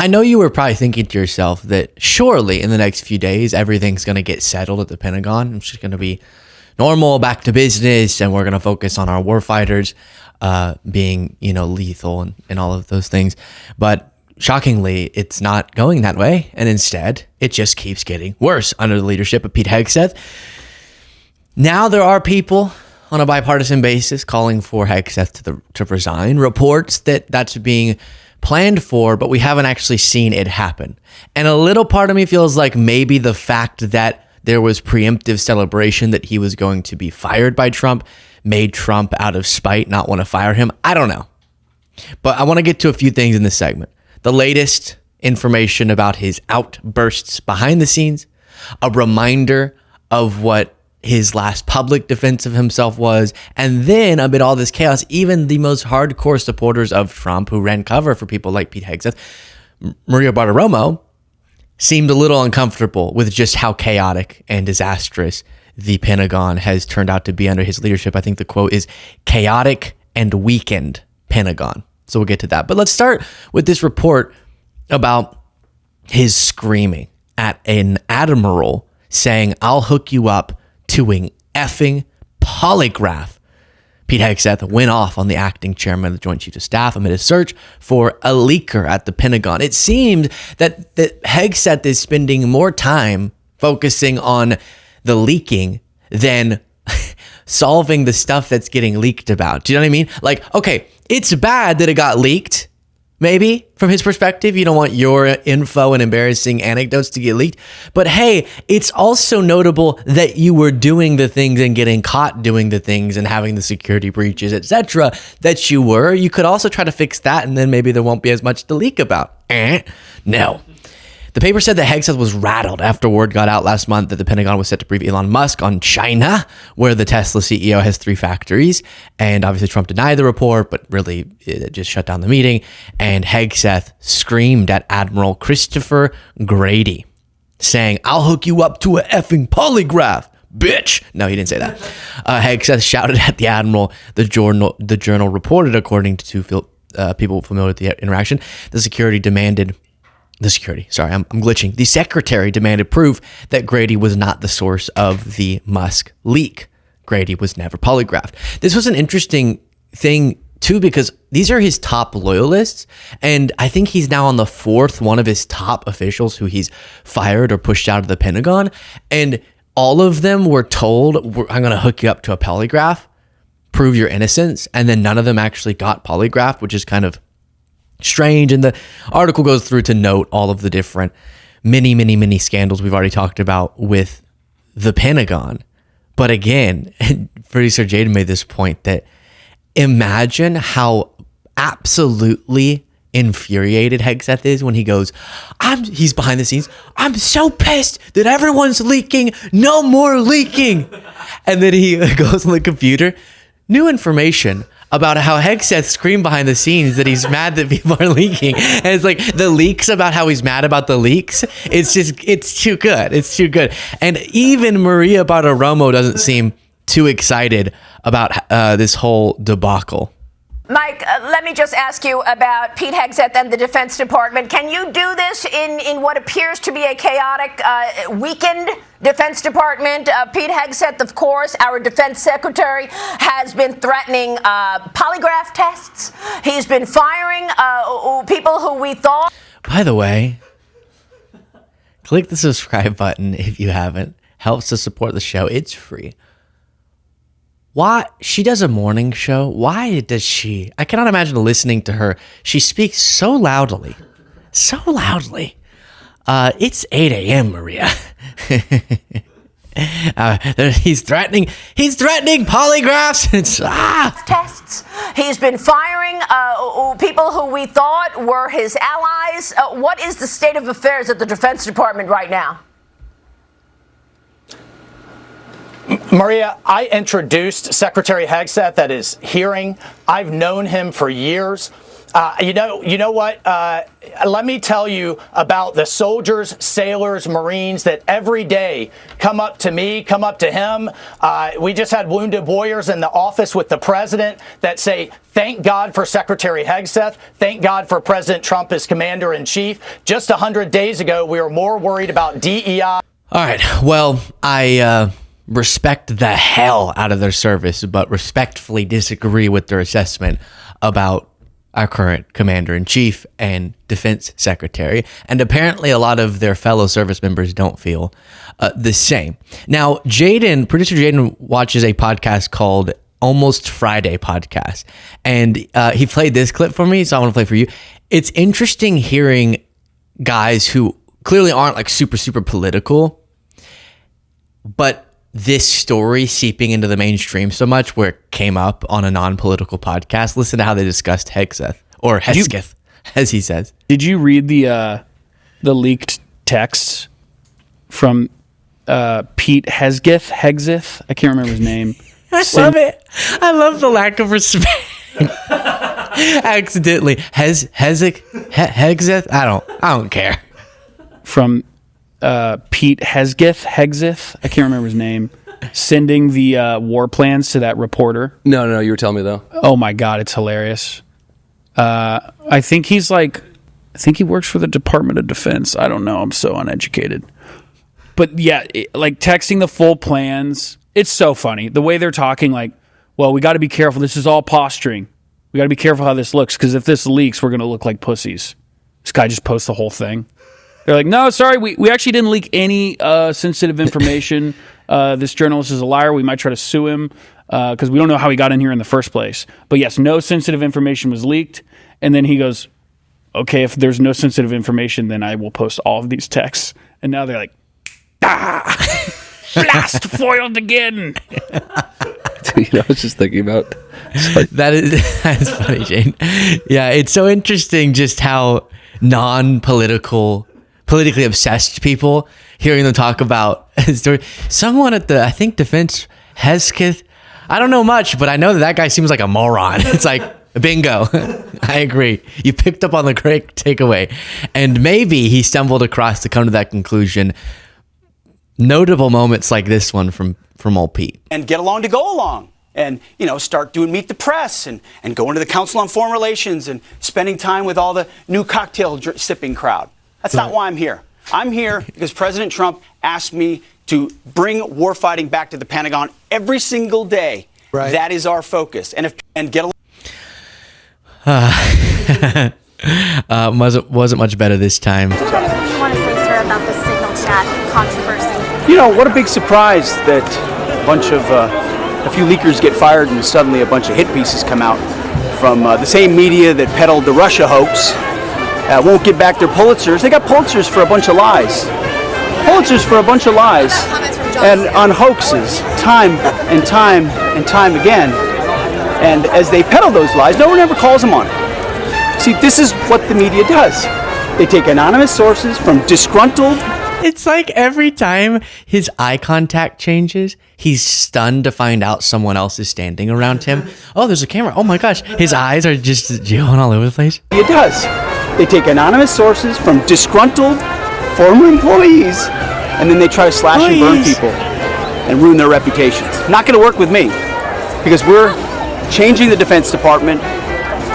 I know you were probably thinking to yourself that surely in the next few days, everything's going to get settled at the Pentagon. It's just going to be normal, back to business, and we're going to focus on our warfighters being, lethal and all of those things. But shockingly, it's not going that way. And instead, it just keeps getting worse under the leadership of Pete Hegseth. Now there are people on a bipartisan basis calling for Hegseth to resign. Reports that that's being planned for, but we haven't actually seen it happen. And a little part of me feels like maybe the fact that there was preemptive celebration that he was going to be fired by Trump made Trump, out of spite, not want to fire him. I don't know. But I want to get to a few things in this segment. The latest information about his outbursts behind the scenes, a reminder of what his last public defense of himself was, and then amid all this chaos, even the most hardcore supporters of Trump who ran cover for people like Pete Hegseth, Maria Bartiromo, seemed a little uncomfortable with just how chaotic and disastrous the Pentagon has turned out to be under his leadership. I think the quote is chaotic and weakened Pentagon. So we'll get to that. But let's start with this report about his screaming at an admiral saying, "I'll hook you up to an effing polygraph." Pete Hegseth went off on the acting chairman of the Joint Chiefs of Staff amid a search for a leaker at the Pentagon. It seemed that Hegseth is spending more time focusing on the leaking than solving the stuff that's getting leaked about. Do you know what I mean? Like, okay, it's bad that it got leaked. Maybe from his perspective, you don't want your info and embarrassing anecdotes to get leaked. But hey, it's also notable that you were doing the things and getting caught doing the things and having the security breaches, etc. that you were. You could also try to fix that, and then maybe there won't be as much to leak about. No. The paper said that Hegseth was rattled after word got out last month that the Pentagon was set to brief Elon Musk on China, where the Tesla CEO has 3 factories. And obviously Trump denied the report, but really it just shut down the meeting. And Hegseth screamed at Admiral Christopher Grady, saying, "I'll hook you up to an effing polygraph, bitch." No, he didn't say that. Hegseth shouted at the admiral. The journal reported, according to people familiar with the interaction, the secretary demanded proof that Grady was not the source of the Musk leak. Grady was never polygraphed. This was an interesting thing too, because these are his top loyalists. And I think he's now on the 4th one of his top officials who he's fired or pushed out of the Pentagon. And all of them were told, "I'm going to hook you up to a polygraph, prove your innocence." And then none of them actually got polygraphed, which is kind of strange. And the article goes through to note all of the different many scandals we've already talked about with the Pentagon. But again, producer Jaden made this point that imagine how absolutely infuriated Hegseth is when he goes, he's behind the scenes, "I'm so pissed that everyone's leaking, no more leaking." And then he goes on the computer, new information about how Hegseth screamed behind the scenes that he's mad that people are leaking. And it's like the leaks about how he's mad about the leaks. It's too good. It's too good. And even Maria Bartiromo doesn't seem too excited about this whole debacle. Mike, let me just ask you about Pete Hegseth and the Defense Department. Can you do this in what appears to be a chaotic, weakened Defense Department? Pete Hegseth, of course, our Defense Secretary, has been threatening polygraph tests. He's been firing people who we thought... By the way, click the subscribe button if you haven't. Helps to support the show. It's free. Why? She does a morning show. Why does she? I cannot imagine listening to her. She speaks so loudly. So loudly. It's 8 a.m., Maria. He's threatening polygraphs. Tests. He's been firing people who we thought were his allies. What is the state of affairs at the Defense Department right now? Maria, I introduced Secretary Hegseth at his hearing. I've known him for years. You know what? Let me tell you about the soldiers, sailors, Marines that every day come up to me, come up to him. We just had wounded warriors in the office with the president that say, thank God for Secretary Hegseth. Thank God for President Trump as commander-in-chief. Just 100 days ago, we were more worried about DEI. All right. Well, I respect the hell out of their service, but respectfully disagree with their assessment about our current commander-in-chief and defense secretary. And apparently a lot of their fellow service members don't feel the same. Now, producer Jaden watches a podcast called Almost Friday Podcast. And he played this clip for me, so I want to play for you. It's interesting hearing guys who clearly aren't like super, super political, but this story seeping into the mainstream so much where it came up on a non-political podcast. Listen to how they discussed Hegseth, or Hegseth, as he says. Did you read the leaked texts from Pete Hegseth? I can't remember his name. I love it. I love the lack of respect. Accidentally. Hegseth? I don't care. From Pete Hegseth, I can't remember his name, sending the war plans to that reporter. No, you were telling me though. Oh my God, it's hilarious. I think he works for the Department of Defense. I don't know. I'm so uneducated. But yeah, like texting the full plans. It's so funny. The way they're talking, like, well, we got to be careful. This is all posturing. We got to be careful how this looks, because if this leaks, we're going to look like pussies. This guy just posts the whole thing. They're like, no, sorry, we actually didn't leak any sensitive information. This journalist is a liar. We might try to sue him because we don't know how he got in here in the first place. But yes, no sensitive information was leaked. And then he goes, okay, if there's no sensitive information, then I will post all of these texts. And now they're like, blast foiled again. Dude, I was just thinking about That's funny, Jane. Yeah, it's so interesting just how politically obsessed people, hearing them talk about his story. Someone at the, I think, Defense Hegseth, I don't know much, but I know that guy seems like a moron. It's like, bingo. I agree. You picked up on the correct takeaway. And maybe he stumbled across to come to that conclusion. Notable moments like this one from old Pete. And get along to go along. And, start doing Meet the Press and going to the Council on Foreign Relations and spending time with all the new cocktail sipping crowd. That's not why I'm here. I'm here because President Trump asked me to bring warfighting back to the Pentagon every single day. Right. That is our focus. And get along. Wasn't much better this time. What do you want to say, sir, about the signal chat controversy? What a big surprise that a few leakers get fired and suddenly a bunch of hit pieces come out from the same media that peddled the Russia hoax. Won't get back their Pulitzers. They got Pulitzers for a bunch of lies. And on hoaxes, time and time and time again. And as they peddle those lies, no one ever calls them on it. See, this is what the media does. They take anonymous sources from disgruntled. It's like every time his eye contact changes, he's stunned to find out someone else is standing around him. Oh, there's a camera. Oh my gosh. His eyes are just going all over the place. It does. They take anonymous sources from disgruntled former employees, and then they try to slash and burn people and ruin their reputations. Not going to work with me, because we're changing the Defense Department,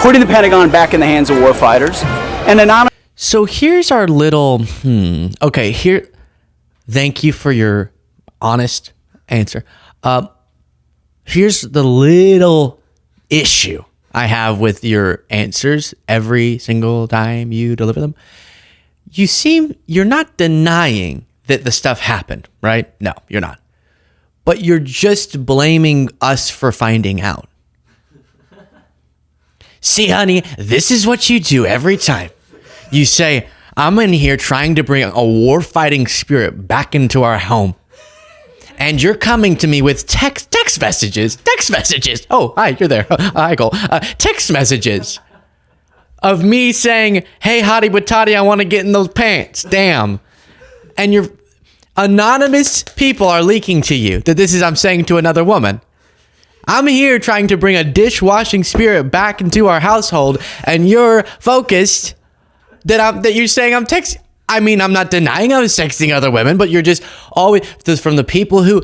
putting the Pentagon back in the hands of warfighters, and anonymous. So here's our little, okay, here, thank you for your honest answer. Here's the little issue I have with your answers every single time you deliver them. You're not denying that the stuff happened, right? No, you're not. But you're just blaming us for finding out. See, honey, this is what you do every time. You say, I'm in here trying to bring a war-fighting spirit back into our home. And you're coming to me with text messages. Oh, hi, you're there. Hi, Cole. Text messages of me saying, hey, hottie batati, I want to get in those pants. Damn. And your anonymous people are leaking to you that this is I'm saying to another woman. I'm here trying to bring a dishwashing spirit back into our household, and you're focused that you're saying I'm texting. I mean, I'm not denying I was texting other women, but you're just always from the people who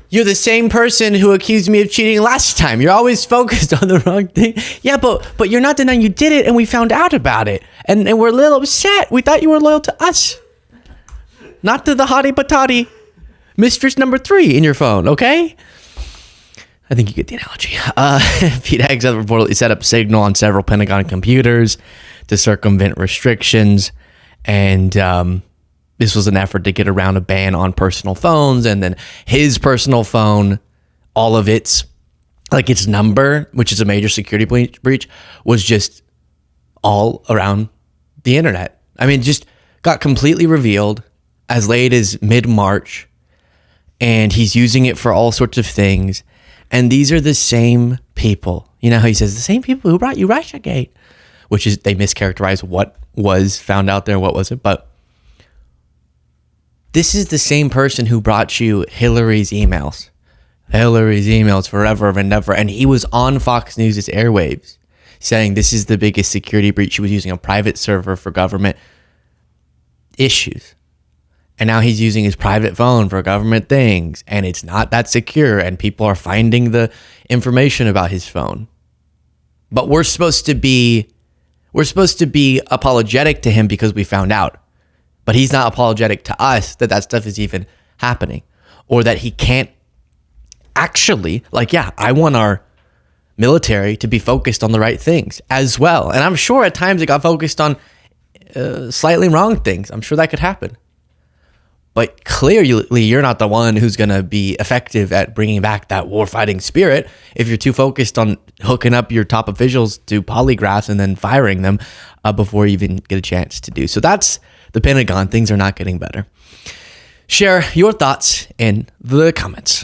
you're the same person who accused me of cheating last time. You're always focused on the wrong thing. Yeah, but you're not denying you did it, and we found out about it, and we're a little upset. We thought you were loyal to us, not to the hottie patati mistress number 3 in your phone. Okay. I think you get the analogy. Pete Hegseth reportedly set up Signal on several Pentagon computers to circumvent restrictions. And this was an effort to get around a ban on personal phones. And then his personal phone, all of its number, which is a major security breach, was just all around the internet. I mean, just got completely revealed as late as mid-March. And he's using it for all sorts of things. And these are the same people, you know how he says, the same people who brought you Russiagate, which is they mischaracterize what was found out there, what wasn't. But this is the same person who brought you Hillary's emails forever and ever. And he was on Fox News' airwaves saying this is the biggest security breach. He was using a private server for government issues. And now he's using his private phone for government things, and it's not that secure, and people are finding the information about his phone. But we're supposed to be apologetic to him because we found out. But he's not apologetic to us that stuff is even happening, or that he can't actually, I want our military to be focused on the right things as well. And I'm sure at times it got focused on slightly wrong things. I'm sure that could happen. But clearly, you're not the one who's going to be effective at bringing back that warfighting spirit if you're too focused on hooking up your top officials to polygraphs and then firing them before you even get a chance to do. So that's the Pentagon. Things are not getting better. Share your thoughts in the comments.